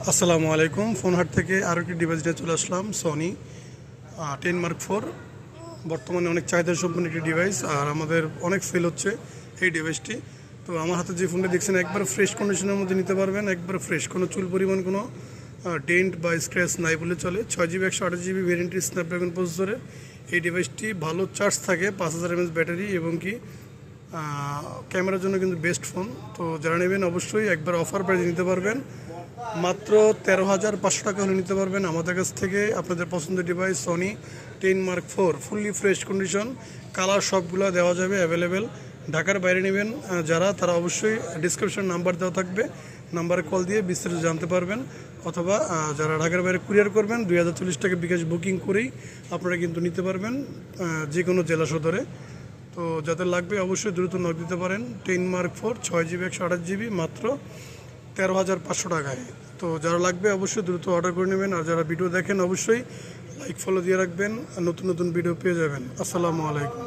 আসসালামু আলাইকুম। ফোন হাট থেকে আরও একটি ডিভাইস নিয়ে চলে আসলাম, সনি 10 মার্ক 4। বর্তমানে অনেক চাহিদা সম্পন্ন একটি ডিভাইস, আর আমাদের অনেক সেল হচ্ছে এই ডিভাইসটি। তো আমার হাতে যে ফোনটা দেখছেন একবার ফ্রেশ কন্ডিশনের মধ্যে নিতে পারবেন, একবার ফ্রেশ, কোনো চুল পরিমাণ কোনো ডেন্ট বা স্ক্র্যাচ নাই বলে চলে। 6GB 128GB ভ্যারিয়েন্টের স্ন্যাপড্রাগন প্রসেসরের এই ডিভাইসটি ভালো চার্জ থাকে, 5000 mAh ব্যাটারি, এবং কি ক্যামেরার জন্য কিন্তু বেস্ট ফোন। তো যারা নেবেন অবশ্যই একবার অফার প্রাইসে নিতে পারবেন, মাত্র 13,500 টাকা হলে নিতে পারবেন আমাদের কাছ থেকে আপনাদের পছন্দের device Sony 10 mark 4। Fully fresh condition, colour সবগুলো দেওয়া যাবে অ্যাভেলেবেল। ঢাকার বাইরে নেবেন যারা, তারা অবশ্যই ডিসক্রিপশন নাম্বার দেওয়া থাকবে, নাম্বারে কল দিয়ে বিস্তারিত জানতে পারবেন। অথবা যারা ঢাকার বাইরে কুরিয়ার করবেন 2040 টাকা বিকাশ বুকিং করেই আপনারা কিন্তু নিতে পারবেন যে কোনো জেলা সদরে। তো যাদের লাগবে অবশ্যই দ্রুত নক দিতে পারেন। 10 মার্ক 4 6GB 128GB মাত্র 13,500 টাকায়। তো যারা লাগবে অবশ্যই দ্রুত অর্ডার করে নেবেন। আর যারা ভিডিও দেখেন অবশ্যই লাইক ফলো দিয়ে রাখবেন, নতুন নতুন ভিডিও পেয়ে যাবেন। আসসালামু আলাইকুম।